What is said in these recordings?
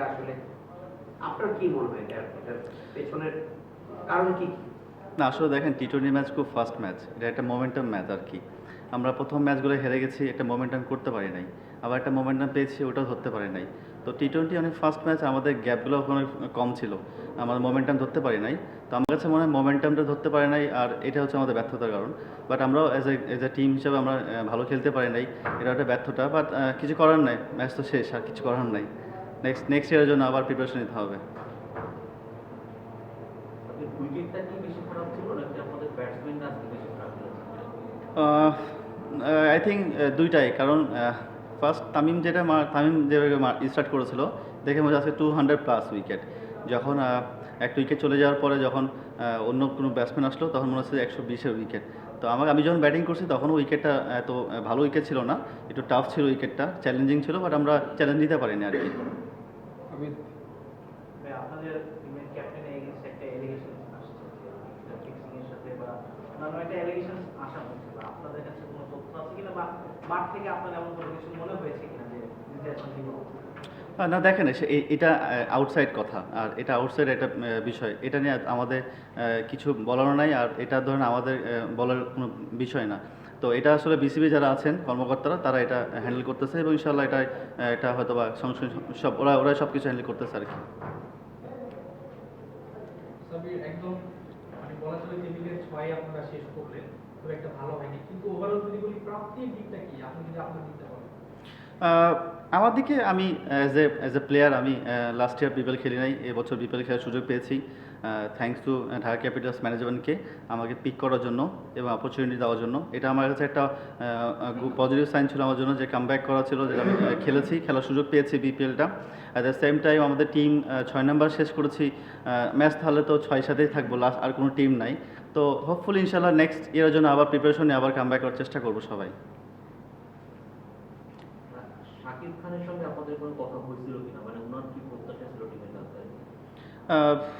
আসলে আপনার কি মনে হয় এটার পেছনের কারণ কি? না আসলে দেখেন টি-টোয়েন্টি ম্যাচ খুব ফাস্ট ম্যাচ, এটা একটা মোমেন্টাম ম্যাচ আর কি। আমরা প্রথম ম্যাচগুলো হেরে গেছি, একটা মোমেন্টাম করতে পারি নাই, আবার একটা মোমেন্টাম পেয়েছি ওটাও ধরতে পারি নাই। তো টি-টোয়েন্টি অনেক ফাস্ট ম্যাচ, আমাদের গ্যাপগুলো অনেক কম ছিল, আমাদের মোমেন্টাম ধরতে পারি নাই। তো আমার কাছে মনে হয় মোমেন্টামটা ধরতে পারি নাই, আর এটা হচ্ছে আমাদের ব্যর্থতার কারণ। বাট আমরাও এজ এ টিম হিসাবে আমরা ভালো খেলতে পারি নাই, এটা একটা ব্যর্থতা। বাট কিছু করার নাই, ম্যাচ তো শেষ, আর কিছু করার নাই। নেক্সট ইয়ারের জন্য আবার প্রিপারেশন নিতে হবে। আপনাদের উইকেটটা কি বেশি খারাপ ছিল নাকি আপনাদের ব্যাটসম্যানরা আজকে বেশি খারাপ খেলেছে? আই থিঙ্ক দুইটাই, কারণ ফার্স্ট তামিম যেভাবে স্টার্ট করেছিল দেখে মনে হচ্ছে 200+ উইকেট। যখন একটা উইকেট চলে যাওয়ার পরে যখন অন্য কোনো ব্যাটসম্যান আসলো তখন মনে হচ্ছে 120-এর উইকেট। তো আমি যখন ব্যাটিং করছি তখনও উইকেটটা এত ভালো উইকেট ছিল না, একটু টাফ ছিল উইকেটটা, চ্যালেঞ্জিং ছিল, বাট আমরা চ্যালেঞ্জ নিতে পারিনি আর কি। আপনাদের টিমের ক্যাপ্টেনের এগেইনস্ট একটা এলিগেশন আসছে যে ফিক্সিং এর সাথে বা অন্যান্য একটা এলিগেশন আসা হচ্ছে, বা আপনাদের কাছে কোনো তথ্য আছে কিনা বা মাঠ থেকে আপনার এমন কোনো কিছু মনে হয়েছে কিনা যে নির্যাতন নিব? না দেখেন, এটা আউটসাইড কথা, আর এটা আউটসাইড একটা বিষয়, এটা নিয়ে আমাদের কিছু বলারও নাই, আর এটা ধরেন আমাদের বলার কোনো বিষয় না। তো এটা আসলে বিসিবি যারা আছেন কর্মকর্তারা, তারা এটা হ্যান্ডেল করতেছে, এবং ইনশাল্লাহ এটা হয়তো বা ওরা সব কিছু হ্যান্ডেল করতেছে আর কি। সাবির একদম মানে বলা চলে টেবিলের 6 আপনারা শেষ করলেন, খুব একটা ভালো হয়নি, কিন্তু ওভারঅল যদি বলি প্রাপ্তির দিকটা কি আপনি যদি আপনার দিকটা বলেন? আমার দিকে আমি অ্যাজ এ প্লেয়ার আমি লাস্ট ইয়ার বিপিএল খেলি নাই, এবছর বিপিএল খেলার সুযোগ পেয়েছি। থ্যাঙ্কস টু ঢাকা ক্যাপিটালস ম্যানেজমেন্টকে আমাকে পিক করার জন্য এবং অপরচুনিটি দেওয়ার জন্য। এটা আমার কাছে একটা পজিটিভ সাইন ছিল আমার জন্য, যে কামব্যাক করা ছিল, যেটা আমি খেলার সুযোগ পেয়েছি বিপিএলটা। অ্যাট দ্য সেম টাইম আমাদের টিম 6 নাম্বার শেষ করেছি ম্যাচ, তাহলে তো 6 সাথেই থাকবো, লাস্ট আর কোনো টিম নাই। তো হোপফুলি ইনশাল্লাহ নেক্সট ইয়ারের জন্য আবার প্রিপারেশন নিয়ে আবার কামব্যাক করার চেষ্টা করবো সবাই। শাকিব খানের সঙ্গে আপনাদের কোনো কথা হয়েছিল কিনা, মানে ওনার কি প্রত্যাশা ছিল টিমের কাছে?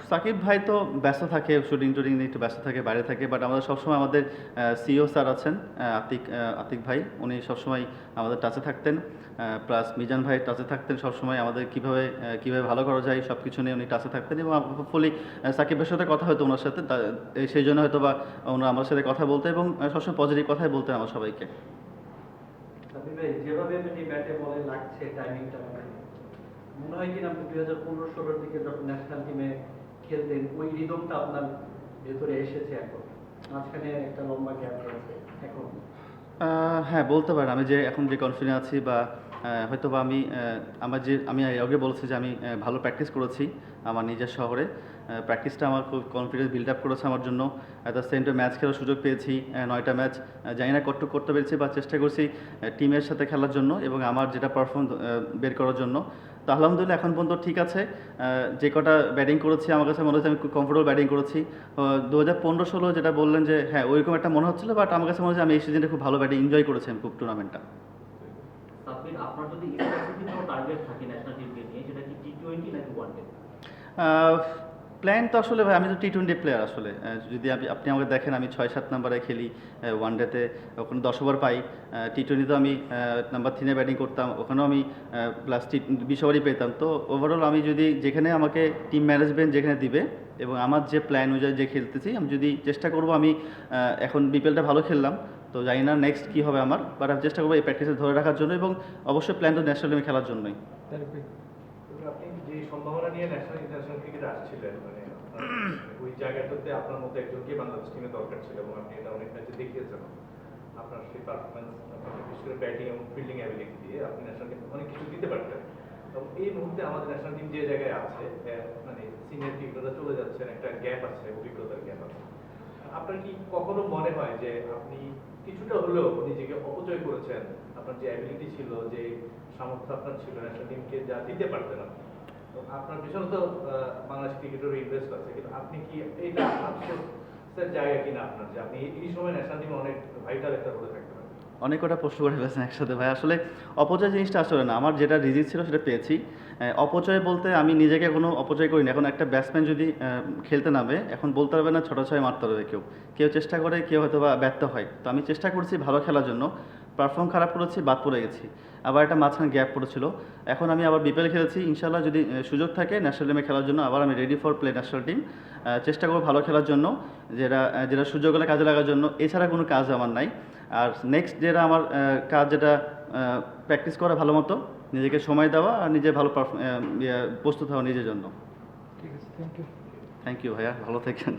সাকিব ভাই তো ব্যস্ত থাকে, শুটিং টুটিং নিয়ে একটু ব্যস্ত থাকে, বাইরে থাকে, বাট আমাদের সবসময় আমাদের সিইও স্যার আছেন আতিক ভাই, উনি সবসময় আমাদের টাচে থাকতেন, প্লাস মিজান ভাই টাচে থাকতেন সবসময়, আমাদের কীভাবে ভালো করা যায় সব কিছু নিয়ে উনি টাচে থাকতেন, এবং হোপফুলি সাকিবের সাথে কথা হতো ওনার সাথে, সেই জন্য হয়তো বা ওনারা আমার সাথে কথা বলতে, এবং সবসময় পজিটিভ কথাই বলতেন আমার সবাইকে। সাবির ভাই, যেভাবে ব্যাটে বলে লাগছে টাইমিংটা, মনে হয় কিনা আপনি 2015-16 দিকে যখন ন্যাশনাল টিমে খেলতেন ওই রিদমটা আপনার ভেতরে এসেছে এখন? মাঝখানে একটা লম্বা গ্যাপ রয়েছে এখন। হ্যাঁ বলতে পারেন, আমি এখন যে কনফিডেন্ট আছি, বা হয়তো বা আমি আগে বলেছি যে আমি ভালো প্র্যাকটিস করেছি আমার নিজের শহরে। প্র্যাকটিসটা আমার খুব কনফিডেন্স বিল্ড আপ করেছে আমার জন্য। At the same time match খেলার সুযোগ পেয়েছি, 9টা ম্যাচ, জানি না কতটুকু করতে পেরেছি, বা চেষ্টা করছি টিমের সাথে খেলার জন্য এবং আমার যেটা পারফর্ম বের করার জন্য। তো আলহামদুলিল্লাহ এখন পর্যন্ত ঠিক আছে। যে কটা ব্যাটিং করেছি আমার কাছে মনে হচ্ছে আমি খুব কমফোর্টেবল ব্যাটিং করেছি। 2015-16 যেটা বললেন যে হ্যাঁ ওইরকম একটা মনে হচ্ছিল, বাট আমার কাছে মনে হচ্ছে আমি এই সিজনটা খুব ভালো ব্যাটিং এনজয় করেছি আমি খুব টুর্নামেন্টটা। সাব্বির, আপনার যদি স্পেসিফিক কোনো টার্গেট থাকে ন্যাশনাল টিমকে নিয়ে, সেটা কি টি-20 নাকি ওয়ানডে? প্ল্যান তো আসলে ভাই, আমি তো টি-20 প্লেয়ার আসলে। যদি আপনি আমাকে দেখেন, আমি 6-7 নাম্বারে খেলি ওয়ানডেতে, ওখানে 10 ওভার পাই। টি-20তেও আমি নাম্বার 3-এ ব্যাটিং করতাম, ওখানেও আমি প্লাস 20 ওভারই পেতাম। তো ওভারঅল আমি যদি যেখানে আমাকে টিম ম্যানেজমেন্ট যেখানে দিবে এবং আমার যে প্ল্যান অনুযায়ী যে খেলতেছি, আমি যদি চেষ্টা করব, আমি এখন বিপিএলটা ভালো খেললাম, তো জানি না নেক্সট কী হবে আমার, বাট আমি চেষ্টা করবো এই প্র্যাকটিসে ধরে রাখার জন্য, এবং অবশ্যই প্ল্যান তো ন্যাশনাল টিমে খেলার জন্যই। আপনি যে সম্ভাবনা নিয়ে ন্যাশনাল ইন্টারন্যাশনাল ক্রিকেটে আসছিলেন, মানে ওই জায়গাটাতে আপনার মধ্যে একজনকে বাংলাদেশ টিমে দরকার ছিল, এবং আপনি এটা অনেক ম্যাচে দেখিয়েছেন। আপনার সেই পারফরমেন্স, বিশেষ করে ব্যাটিং এবং ফিল্ডিং অ্যাবিলিটি দিয়ে আপনি ন্যাশনাল টিম অনেক কিছু দিতে পারতেন। এবং এই মুহূর্তে আমাদের ন্যাশনাল টিম যে জায়গায় আছে, মানে সিনিয়র ক্রিকেটাররা চলে যাচ্ছেন, একটা গ্যাপ আছে, অভিজ্ঞতার গ্যাপ আছে। আপনার কি কখনো মনে হয় যে আপনি কিছুটা হলেও নিজেকে অপচয় করেছেন? আপনার যে অ্যাবিলিটি ছিল, যে সামর্থ্য আপনার ছিল, ন্যাশনাল টিমকে যা দিতে পারতেন আপনি, তো আপনার পিছনে তো বাংলাদেশ ক্রিকেটের ইনভেস্ট আছে, কিন্তু আপনি কি এইটা আফসোসের জায়গা কিনা আপনার, যে আপনি এই সময় ন্যাশনাল টিমে অনেক ভাইটাল একটা রোলে থাকতে পারেন? অনেক কটা প্রশ্ন করে ফেলেছেন একসাথে ভাই। আসলে অপচয় জিনিসটা আসলে না, আমার যেটা রিজিক ছিল সেটা পেয়েছি। অপচয় বলতে আমি নিজেকে কোনো অপচয় করিনি। এখন একটা ব্যাটসম্যান যদি খেলতে নামে, এখন বলতে পারবে না ছটা ছয় মারতে পারবে কেউ চেষ্টা করে, কেউ হয়তো বা ব্যর্থ হয়। তো আমি চেষ্টা করছি ভালো খেলার জন্য। পারফর্ম খারাপ করেছি, বাদ পড়ে গেছি। আবার একটা মাঝখানে গ্যাপ পড়েছিল। এখন আমি আবার বিপিএল খেলেছি, ইনশাল্লাহ যদি সুযোগ থাকে ন্যাশনাল টিমে খেলার জন্য আবার আমি ready for play national team. চেষ্টা করবো ভালো খেলার জন্য, যেটা সুযোগ হলে কাজে লাগার জন্য। এছাড়া কোনো কাজ আমার নাই। আর নেক্সট যেটা আমার কাজ, যেটা প্র্যাকটিস করা ভালো মতো, নিজেকে সময় দেওয়া আর নিজে ভালো প্রস্তুত হওয়া নিজের জন্য। ঠিক আছে, থ্যাংক ইউ। থ্যাংক ইউ ভাইয়া, ভালো থাকেন।